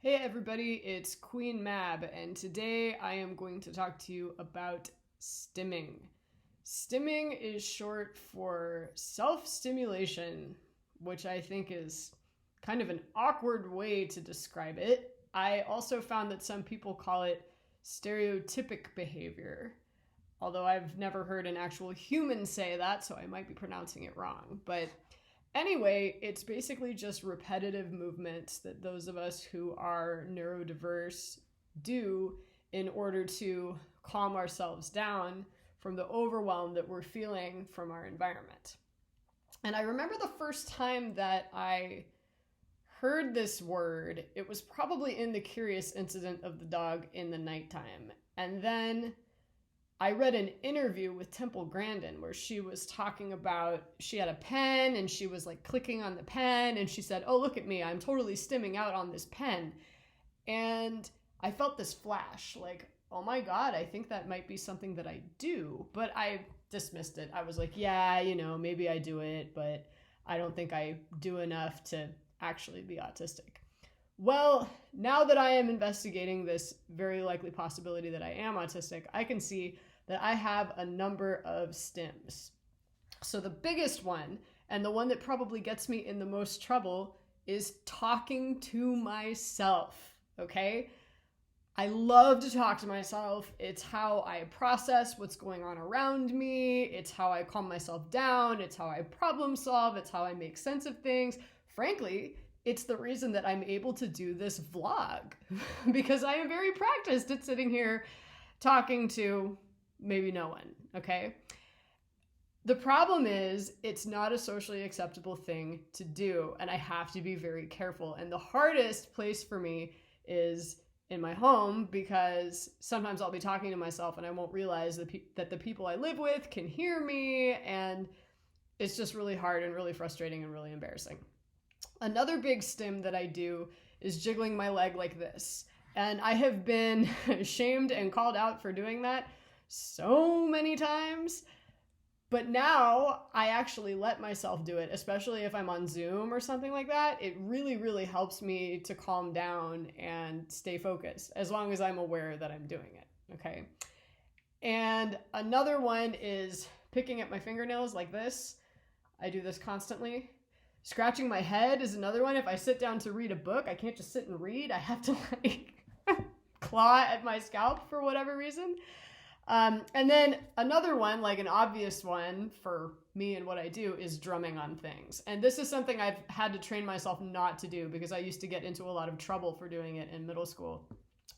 Hey everybody, it's Queen Mab, and today I am going to talk to you about stimming. Stimming is short for self-stimulation, which I think is kind of an awkward way to describe it. I also found that some people call it stereotypic behavior, although I've never heard an actual human say that, so I might be pronouncing it wrong. But anyway, it's basically just repetitive movements that those of us who are neurodiverse do in order to calm ourselves down from the overwhelm that we're feeling from our environment. And I remember the first time that I heard this word, it was probably in the Curious Incident of the Dog in the Nighttime. And then I read an interview with Temple Grandin where she was talking about, she had a pen and she was like clicking on the pen and she said, "Oh, look at me, I'm totally stimming out on this pen." And I felt this flash like, oh my God, I think that might be something that I do. But I dismissed it. I was like, yeah, maybe I do it, but I don't think I do enough to actually be autistic. Well, now that I am investigating this very likely possibility that I am autistic, I can see that I have a number of stims. So the biggest one, and the one that probably gets me in the most trouble, is talking to myself, okay? I love to talk to myself. It's how I process what's going on around me. It's how I calm myself down. It's how I problem solve. It's how I make sense of things. Frankly, it's the reason that I'm able to do this vlog because I am very practiced at sitting here talking to maybe no one, okay? The problem is it's not a socially acceptable thing to do, and I have to be very careful. And the hardest place for me is in my home because sometimes I'll be talking to myself and I won't realize that the people I live with can hear me, and it's just really hard and really frustrating and really embarrassing. Another big stim that I do is jiggling my leg like this. And I have been shamed and called out for doing that so many times. But now I actually let myself do it, especially if I'm on Zoom or something like that. It really, really helps me to calm down and stay focused as long as I'm aware that I'm doing it, okay? And another one is picking at my fingernails like this. I do this constantly. Scratching my head is another one. If I sit down to read a book, I can't just sit and read. I have to claw at my scalp for whatever reason. And then another one, like an obvious one for me and what I do, is drumming on things. And this is something I've had to train myself not to do because I used to get into a lot of trouble for doing it in middle school.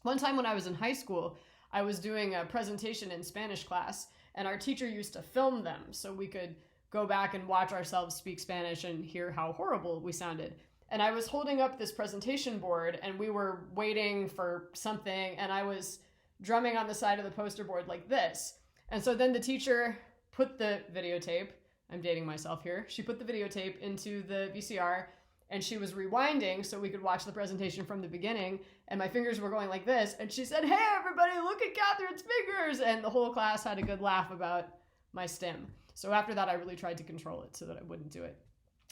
One time when I was in high school, I was doing a presentation in Spanish class, and our teacher used to film them so we could go back and watch ourselves speak Spanish and hear how horrible we sounded. And I was holding up this presentation board and we were waiting for something, and I was drumming on the side of the poster board like this. And so then the teacher put the videotape, I'm dating myself here, she put the videotape into the VCR and she was rewinding so we could watch the presentation from the beginning, and my fingers were going like this, and she said, "Hey everybody, look at Catherine's fingers!" And the whole class had a good laugh about my stim. So after that, I really tried to control it so that I wouldn't do it.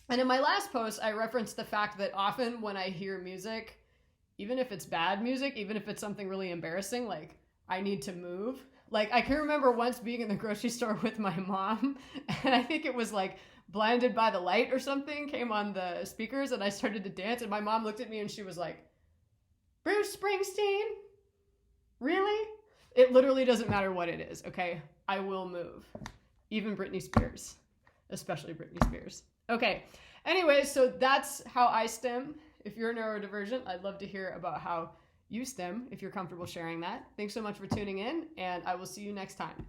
And in my last post, I referenced the fact that often when I hear music, even if it's bad music, even if it's something really embarrassing, like I need to move. Like I can remember once being in the grocery store with my mom, and I think it was like Blinded by the Light or something came on the speakers, and I started to dance, and my mom looked at me and she was like, "Bruce Springsteen? Really?" It literally doesn't matter what it is, okay? I will move. Even Britney Spears, especially Britney Spears. Okay, anyway, so that's how I stim. If you're neurodivergent, I'd love to hear about how you stim if you're comfortable sharing that. Thanks so much for tuning in, and I will see you next time.